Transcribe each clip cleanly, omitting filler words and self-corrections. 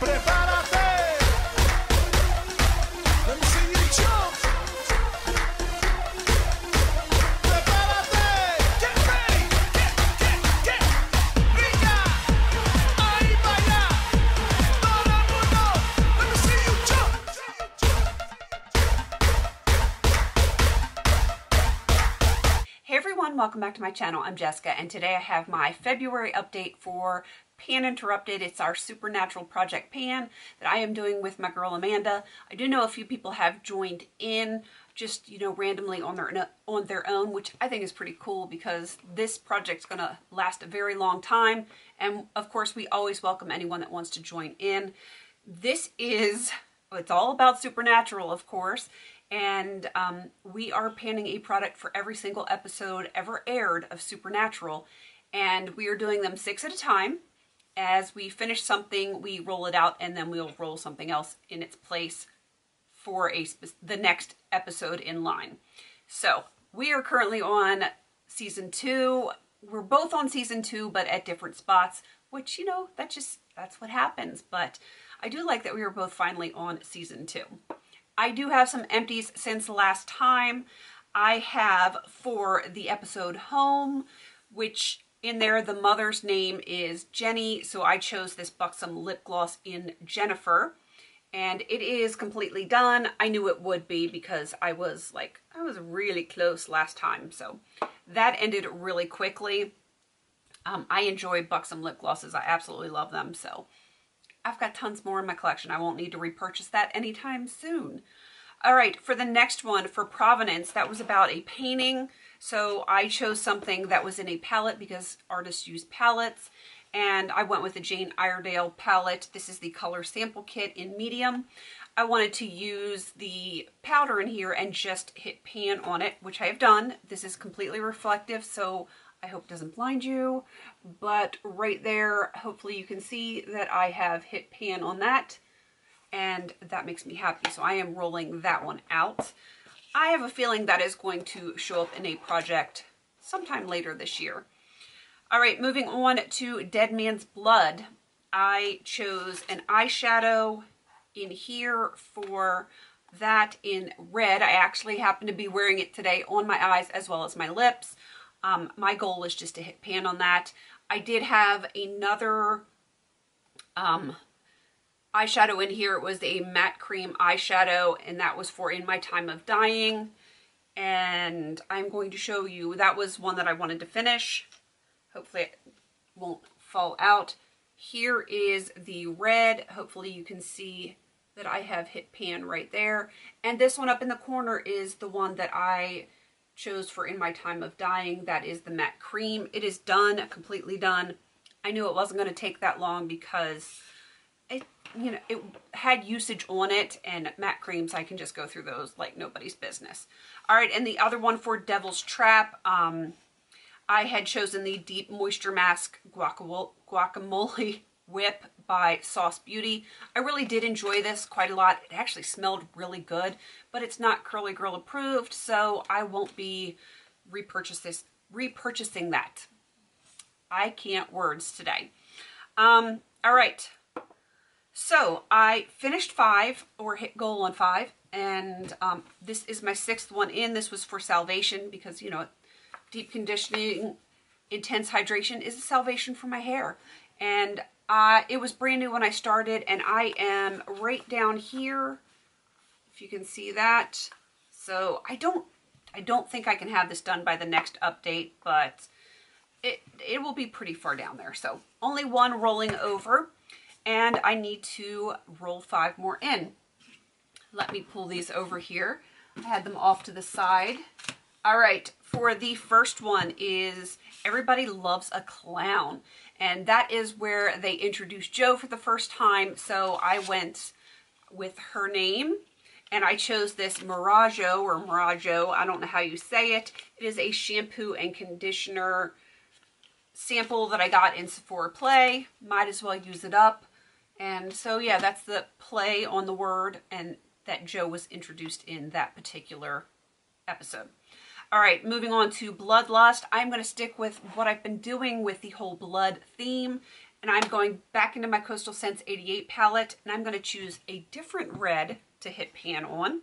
Prepárate. Let me see you jump. Prepárate. Get ready. Get. Niña. Ahí vaya. Todo el mundo. Let me see you jump. Hey everyone, welcome back to my channel. I'm Jessica, and today I have my February update for Pan Interrupted. It's our Supernatural Project Pan that I am doing with my girl Amanda. I do know a few people have joined in just, you know, randomly on their own, which I think is pretty cool because this project's gonna last a very long time. And of course, we always welcome anyone that wants to join in. It's all about Supernatural, of course. And we are panning a product for every single episode ever aired of Supernatural. And we are doing them 6 at a time. As we finish something, we roll it out, and then we'll roll something else in its place for the next episode in line. So we are currently on season 2. We're both on season 2, but at different spots, which, you know, that's what happens. But I do like that we are both finally on season 2. I do have some empties since last time. I have for the episode Home, which in there the mother's name is Jenny, so I chose this Buxom lip gloss in Jennifer, and it is completely done. I knew it would be because I was really close last time, so that ended really quickly. I enjoy Buxom lip glosses. I absolutely love them, so I've got tons more in my collection. I won't need to repurchase that anytime soon. All right, for the next one, for Provenance, that was about a painting. So I chose something that was in a palette because artists use palettes. And I went with the Jane Iredale palette. This is the color sample kit in medium. I wanted to use the powder in here and just hit pan on it, which I have done. This is completely reflective, so I hope it doesn't blind you. But right there, hopefully you can see that I have hit pan on that. And that makes me happy. So I am rolling that one out. I have a feeling that is going to show up in a project sometime later this year. All right, moving on to Dead Man's Blood. I chose an eyeshadow in here for that in red. I actually happen to be wearing it today on my eyes as well as my lips. My goal is just to hit pan on that. I did have another eyeshadow in here. It was a matte cream eyeshadow, and that was for In My Time of Dying. And I'm going to show you, that was one that I wanted to finish. Hopefully it won't fall out. Here is the red. Hopefully you can see that I have hit pan right there. And this one up in the corner is the one that I chose for In My Time of Dying. That is the matte cream. It is done, completely done. I knew it wasn't going to take that long because it had usage on it, and matte creams, I can just go through those like nobody's business. All right, and the other one for Devil's Trap, I had chosen the Deep Moisture Mask Guacamole Whip by Sauce Beauty. I really did enjoy this quite a lot. It actually smelled really good, but it's not Curly Girl approved, so I won't be repurchasing that. I can't words today. All right. So I finished 5, or hit goal on 5, and this is my 6th one in. This was for Salvation because, you know, deep conditioning, intense hydration is a salvation for my hair. And it was brand new when I started, and I am right down here, if you can see that. So I don't think I can have this done by the next update, but it will be pretty far down there. So only one rolling over. And I need to roll 5 more in. Let me pull these over here. I had them off to the side. All right, for the first one is Everybody Loves a Clown. And that is where they introduced Jo for the first time. So I went with her name. And I chose this Miraggio, or Miraggio, I don't know how you say it. It is a shampoo and conditioner sample that I got in Sephora Play. Might as well use it up. And so, yeah, that's the play on the word, and that Jo was introduced in that particular episode. All right, moving on to Bloodlust. I'm going to stick with what I've been doing with the whole blood theme, And I'm going back into my Coastal Scents 88 palette, and I'm going to choose a different red to hit pan on.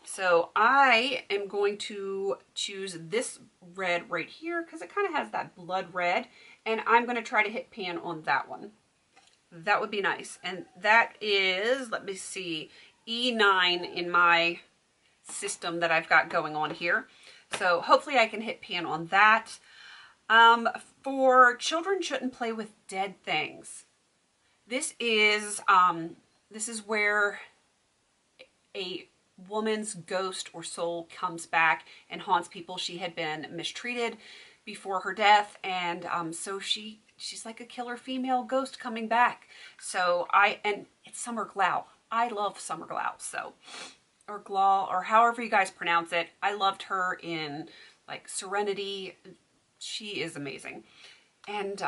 So I am going to choose this red right here because it kind of has that blood red, and I'm going to try to hit pan on that one. That would be nice. And that is, let me see, E9 in my system that I've got going on here. So hopefully I can hit pan on that. For children shouldn't play with dead things. This is where a woman's ghost or soul comes back and haunts people she had been mistreated before her death, and so she's like a killer female ghost coming back. So and it's Summer Glau. I love Summer Glau, so, or Glau, or however you guys pronounce it. I loved her in like Serenity. She is amazing. And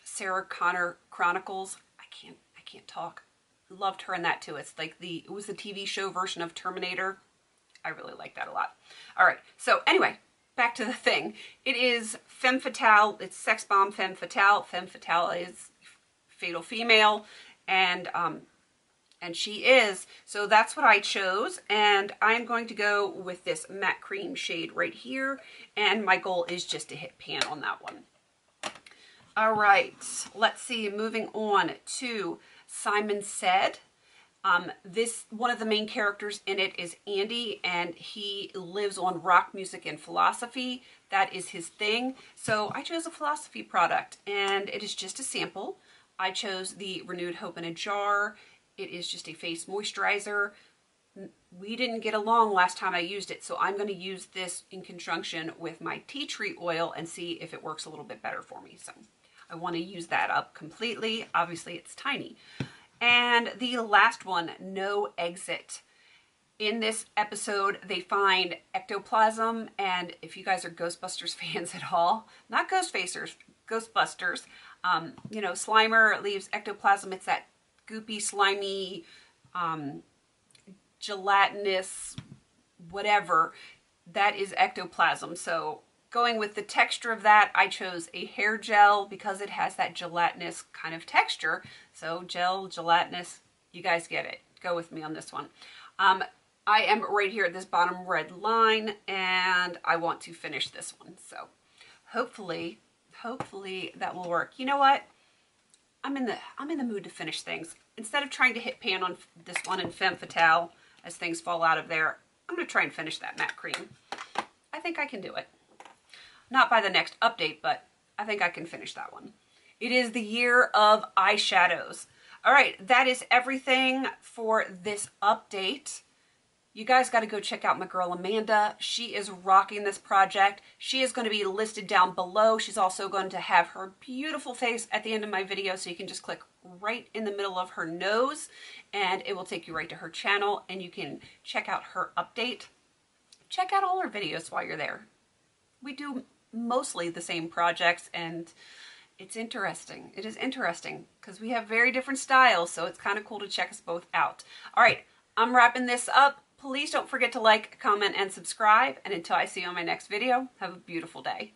Sarah Connor Chronicles. I can't talk. Loved her in that too. It's like it was the TV show version of Terminator. I really like that a lot. All right. So anyway, back to the thing. It is femme fatale. It's sex bomb femme fatale. Femme fatale is fatal female, and she is. So that's what I chose, and I'm going to go with this matte cream shade right here, and my goal is just to hit pan on that one. All right, let's see, moving on to Simon Said. One of the main characters in it is Andy, and he lives on rock music and philosophy. That is his thing. So I chose a philosophy product, and it is just a sample. I chose the Renewed Hope in a Jar. It is just a face moisturizer. We didn't get along last time I used it, so I'm going to use this in conjunction with my tea tree oil and see if it works a little bit better for me. So I want to use that up completely. Obviously, it's tiny. And the last one, No Exit. In this episode, they find Ectoplasm, and if you guys are Ghostbusters fans at all, not Ghostfacers, Ghostbusters, you know, Slimer leaves Ectoplasm. It's that goopy, slimy, gelatinous, whatever, that is Ectoplasm. So going with the texture of that, I chose a hair gel because it has that gelatinous kind of texture. So gel, gelatinous, you guys get it. Go with me on this one. I am right here at this bottom red line, and I want to finish this one. So hopefully that will work. You know what? I'm in the mood to finish things. Instead of trying to hit pan on this one in Femme Fatale as things fall out of there, I'm going to try and finish that matte cream. I think I can do it. Not by the next update, but I think I can finish that one. It is the year of eyeshadows. All right, that is everything for this update. You guys got to go check out my girl Amanda. She is rocking this project. She is going to be listed down below. She's also going to have her beautiful face at the end of my video, so you can just click right in the middle of her nose and it will take you right to her channel, and you can check out her update. Check out all her videos while you're there. We do mostly the same projects, and it's interesting. It is interesting because we have very different styles, so it's kind of cool to check us both out. All right, I'm wrapping this up. Please don't forget to like, comment, and subscribe. And until I see you on my next video, have a beautiful day.